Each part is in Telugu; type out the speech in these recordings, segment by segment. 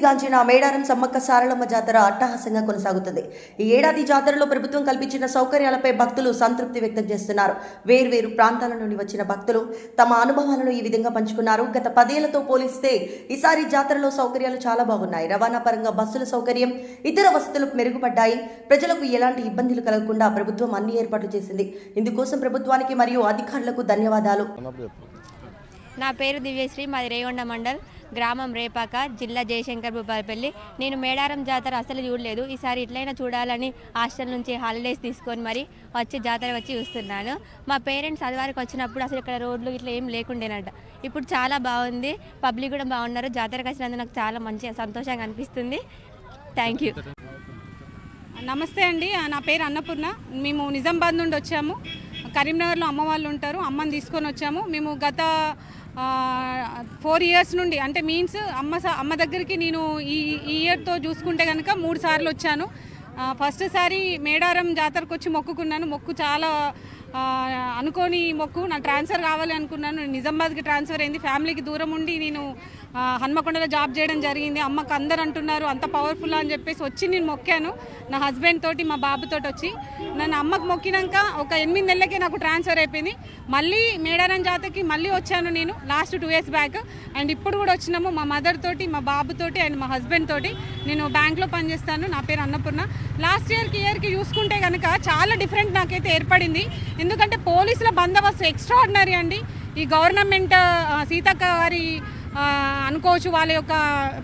ప్రసిద్ధిగాంచిన మేడారం సమ్మక్క సారలమ్మ జాతర అట్టహాసంగా కొనసాగుతుంది. ఈ ఏడాది జాతరలో ప్రభుత్వం కల్పించిన సౌకర్యాలపై భక్తులు సంతృప్తి వ్యక్తం చేస్తున్నారు. వేర్వేరు ప్రాంతాల నుండి వచ్చిన భక్తులు తమ అనుభవాలను ఈ విధంగా పంచుకున్నారు. గత 10 ఏళ్లతో పోలిస్తే ఈసారి జాతరలో సౌకర్యాలు చాలా బాగున్నాయి. రవాణా పరంగా బస్సుల సౌకర్యం, ఇతర వసతులు మెరుగుపడ్డాయి. ప్రజలకు ఎలాంటి ఇబ్బందులు కలగకుండా ప్రభుత్వం అన్ని ఏర్పాట్లు చేసింది. ఇందుకోసం ప్రభుత్వానికి మరియు అధికారులకు ధన్యవాదాలు. నా పేరు దివ్యశ్రీ, మాది రేగొండ మండల్, గ్రామం రేపాక, జిల్లా జయశంకర్ భూపాలపల్లి. నేను మేడారం జాతర అసలు చూడలేదు. ఈసారి ఇట్లయినా చూడాలని హాస్టల్ నుంచి హాలిడేస్ తీసుకొని మరి వచ్చి జాతర వచ్చి చూస్తున్నాను. మా పేరెంట్స్ అదివారికి వచ్చినప్పుడు అసలు ఇక్కడ రోడ్లు ఇట్లా ఏం లేకుండేనంట. ఇప్పుడు చాలా బాగుంది, పబ్లిక్ కూడా బాగున్నారు. జాతరకు వచ్చినందుకు నాకు చాలా మంచి సంతోషంగా అనిపిస్తుంది. Thank you. నమస్తే అండి, నా పేరు అన్నపూర్ణ. మేము నిజామాబాద్ నుండి వచ్చాము. కరీంనగర్లో అమ్మ వాళ్ళు ఉంటారు, అమ్మని తీసుకొని వచ్చాము. మేము గత 4 years నుండి, అంటే మీన్స్ అమ్మ దగ్గరికి నేను ఈ ఇయర్తో చూసుకుంటే కనుక 3 సార్లు వచ్చాను. ఫస్ట్ సారి మేడారం జాతరకు వచ్చి మొక్కుకున్నాను. మొక్కు చాలా అనుకోని మొక్కు. నాకు ట్రాన్స్ఫర్ కావాలి అనుకున్నాను. నిజామాబాద్కి ట్రాన్స్ఫర్ అయింది. ఫ్యామిలీకి దూరం ఉండి నేను హన్మకొండలో జాబ్ చేయడం జరిగింది. అమ్మకు అందరు అంటున్నారు అంత పవర్ఫుల్ అని చెప్పేసి వచ్చి నేను మొక్కాను. నా హస్బెండ్ తోటి, మా బాబుతోటి వచ్చి నన్ను అమ్మకు మొక్కినాక ఒక 8 నెలలకే నాకు ట్రాన్స్ఫర్ అయిపోయింది. మళ్ళీ మేడారం జాతరకి మళ్ళీ వచ్చాను నేను లాస్ట్ 2 years బ్యాక్. అండ్ ఇప్పుడు కూడా వచ్చినాము మా మదర్ తోటి, మా బాబుతోటి అండ్ మా హస్బెండ్ తోటి. నేను బ్యాంక్లో పనిచేస్తాను. నా పేరు అన్నపూర్ణ. లాస్ట్ ఇయర్కి చూసుకుంటే కనుక చాలా డిఫరెంట్ నాకైతే ఏర్పడింది. ఎందుకంటే పోలీసుల బందోబస్తు ఎక్స్ట్రాడినరీ అండి. ఈ గవర్నమెంట్ సీతక్క గారి అనుకోవచ్చు, వాళ్ళ యొక్క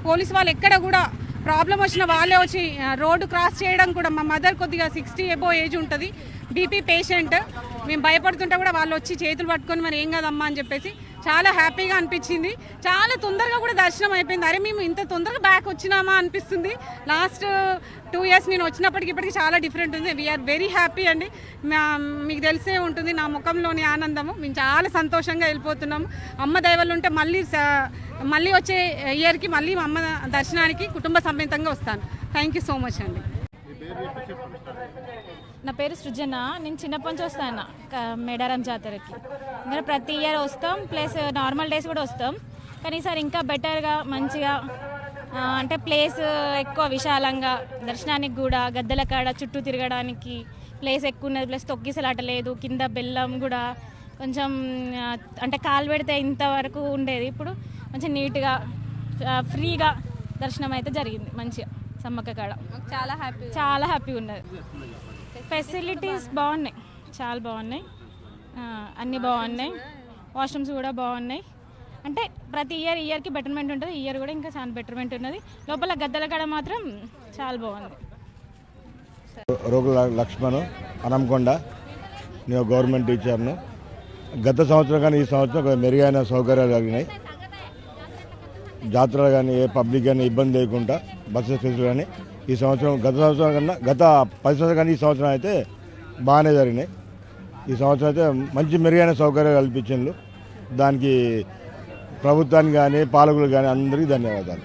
పోలీసు వాళ్ళు ఎక్కడ కూడా ప్రాబ్లం వచ్చిన వాళ్ళే వచ్చి రోడ్డు క్రాస్ చేయడం కూడా. మా మదర్ కొద్దిగా 60 above ఏజ్ ఉంటుంది, బీపీ పేషెంట్. మేము భయపడుతుంటే కూడా వాళ్ళు వచ్చి చేతులు పట్టుకొని మరి ఏం కాదమ్మా అని చెప్పేసి చాలా హ్యాపీగా అనిపించింది. చాలా తొందరగా కూడా దర్శనం అయిపోయింది. అరే మేము ఇంత తొందరగా బ్యాక్ వచ్చినామా అనిపిస్తుంది. లాస్ట్ 2 years నేను వచ్చినప్పటికి ఇప్పటికి చాలా డిఫరెంట్ ఉంది. వీఆర్ వెరీ హ్యాపీ అండి. మీకు తెలిసే ఉంటుంది నా ముఖంలోని ఆనందము. మేము చాలా సంతోషంగా వెళ్ళిపోతున్నాము. అమ్మ దయవల్ల ఉంటే మళ్ళీ వచ్చే ఇయర్కి మళ్ళీ మా అమ్మ దర్శనానికి కుటుంబ సమేతంగా వస్తాను. థ్యాంక్ యూ సో మచ్ అండి. నా పేరు సృజన. నేను చిన్నప్పటి నుంచి వస్తాను మేడారం జాతరకి. ఇంకా ప్రతి ఇయర్ వస్తాం, ప్లస్ నార్మల్ డేస్ కూడా వస్తాం. కానీ ఈసారి ఇంకా బెటర్గా మంచిగా, అంటే ప్లేస్ ఎక్కువ విశాలంగా, దర్శనానికి కూడా గద్దెల కాడ చుట్టూ తిరగడానికి ప్లేస్ ఎక్కువ ఉన్నది. ప్లస్ తొక్కిసలాట లేదు, కింద బెల్లం కూడా కొంచెం అంటే కాలు పెడితే ఇంతవరకు ఉండేది. ఇప్పుడు మంచిగా నీట్గా ఫ్రీగా దర్శనం అయితే జరిగింది. మంచిగా సమ్మక్క కాడ చాలా హ్యాపీగా ఉన్నది. ఫెసిలిటీస్ బాగున్నాయి, చాలా బాగున్నాయి, అన్నీ బాగున్నాయి. వాష్రూమ్స్ కూడా బాగున్నాయి. అంటే ప్రతి ఇయర్కి బెటర్మెంట్ ఉంటుంది. ఇయర్ కూడా ఇంకా చాలా బెటర్మెంట్ ఉన్నది. లోపల గద్దెల కాడ మాత్రం చాలా బాగుంది. రోగుల లక్ష్మణ్, హన్మకొండ. నేను గవర్నమెంట్ టీచర్ను. గత సంవత్సరం కానీ ఈ సంవత్సరం మెరుగైన సౌకర్యాలు కలిగినాయి. జాతరలు కానీ ఏ పబ్లిక్ కానీ ఇబ్బంది లేకుండా బస్సు ఫెసిలిటీ కానీ ఈ సంవత్సరం గత 10 సంవత్సరాలు కానీ ఈ సంవత్సరం అయితే బాగానే జరిగినాయి. ఈ సంవత్సరం అయితే మంచి మెరుగైన సౌకర్యాలు కల్పించారు. దానికి ప్రభుత్వానికి కానీ పాలకులకు కానీ అందరికీ ధన్యవాదాలు.